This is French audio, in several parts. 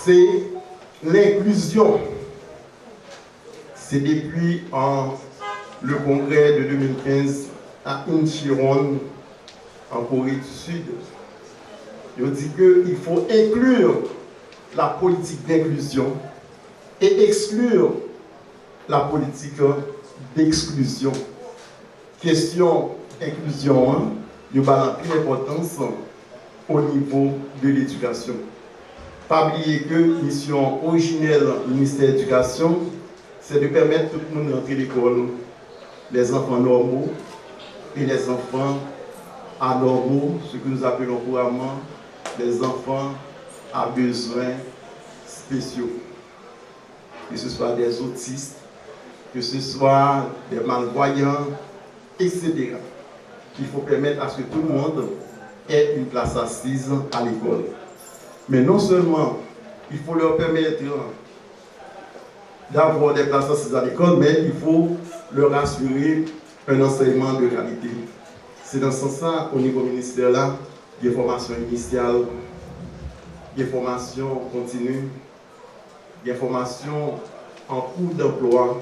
c'est l'inclusion. C'est depuis le congrès de 2015 à Incheon, en Corée du Sud. Il dit qu'il faut inclure la politique d'inclusion et exclure la politique d'exclusion. Question inclusion, il y a une importance au niveau de l'éducation. Pas oublier que la mission originelle du ministère de l'Éducation, c'est de permettre tout le monde d'entrer à l'école, les enfants normaux et les enfants anormaux, ce que nous appelons couramment les enfants à besoins spéciaux. Que ce soit des autistes, que ce soit des malvoyants, etc. Il faut permettre à ce que tout le monde ait une place assise à l'école. Mais non seulement il faut leur permettre d'avoir des places assises à l'école, mais il faut leur assurer un enseignement de qualité. C'est dans ce sens-là, au niveau ministère, là, des formations initiales, des formations continues, des formations en cours d'emploi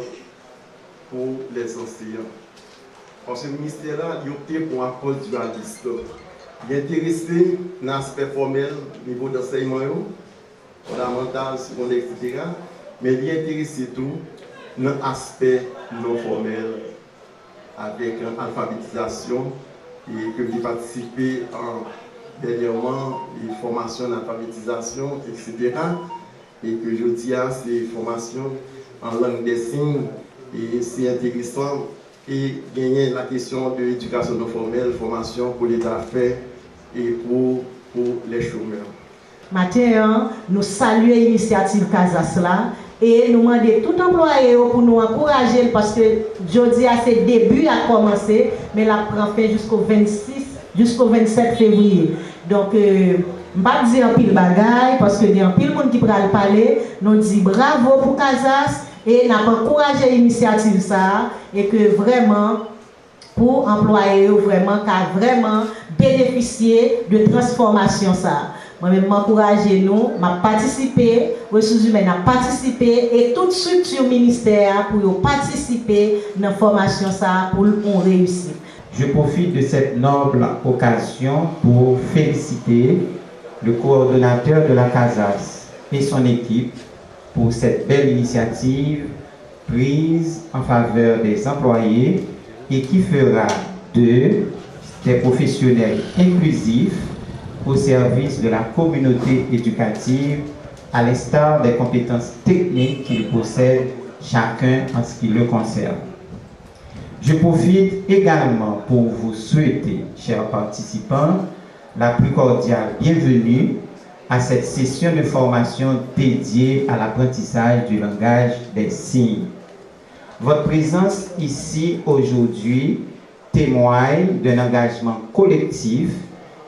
pour les enseignants. Parce que le ministère-là, il a opté pour un poste dualiste. Il est intéressé dans l'aspect formel, au niveau d'enseignement, fondamental, secondaire, etc. Mais il est intéressé tout dans l'aspect non formel, avec une alphabétisation, et que j'ai participé dernièrement aux formations d'alphabétisation, etc. Et que je dis à ces formations en langue des signes, et c'est intéressant. Et gagner la question de l'éducation non formelle, formation pour l'État fait et pour les chômeurs. Matin, nous saluons l'initiative Casas là et nous demandons tout employé pour nous encourager parce que jeudi à ses débuts a commencé, mais la prend fin jusqu'au 27 février. Donc, je ne vais pas dire un pile bagaille parce que il y a un pile monde qui peut parler. Nous disons bravo pour Casas. Et nous avons encouragé l'initiative ça et que vraiment, pour employer, vraiment, qu'à vraiment bénéficier de transformation ça. Moi-même, m'encourager nous, m'a participé, ressources humaines a participé et toute structure ministère pour participer dans la formation ça pour qu'on réussisse. Je profite de cette noble occasion pour féliciter le coordonnateur de la CASAS et son équipe pour cette belle initiative prise en faveur des employés et qui fera d'eux des professionnels inclusifs au service de la communauté éducative à l'instar des compétences techniques qu'ils possèdent chacun en ce qui le concerne. Je profite également pour vous souhaiter, chers participants, la plus cordiale bienvenue à cette session de formation dédiée à l'apprentissage du langage des signes. Votre présence ici aujourd'hui témoigne d'un engagement collectif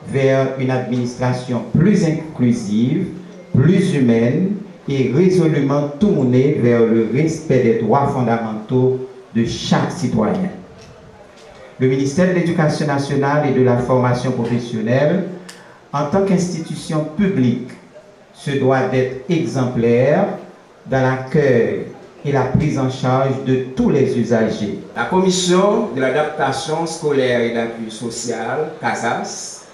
vers une administration plus inclusive, plus humaine et résolument tournée vers le respect des droits fondamentaux de chaque citoyen. Le ministère de l'Éducation nationale et de la formation professionnelle, en tant qu'institution publique, se doit d'être exemplaire dans l'accueil et la prise en charge de tous les usagers. La commission de l'adaptation scolaire et d'appui social, CASAS,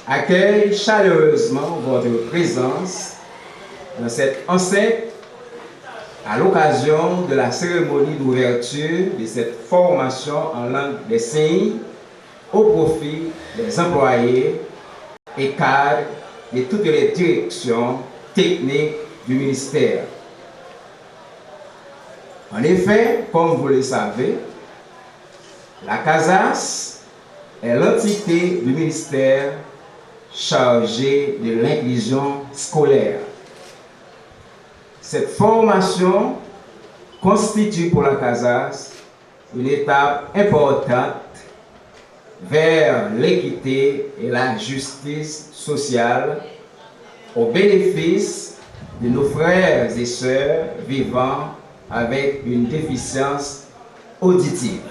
accueille chaleureusement votre présence dans cette enceinte à l'occasion de la cérémonie d'ouverture de cette formation en langue des signes au profit des employés et cadres de toutes les directions techniques du ministère. En effet, comme vous le savez, la CASAS est l'entité du ministère chargée de l'inclusion scolaire. Cette formation constitue pour la CASAS une étape importante vers l'équité et la justice sociale au bénéfice de nos frères et sœurs vivant avec une déficience auditive.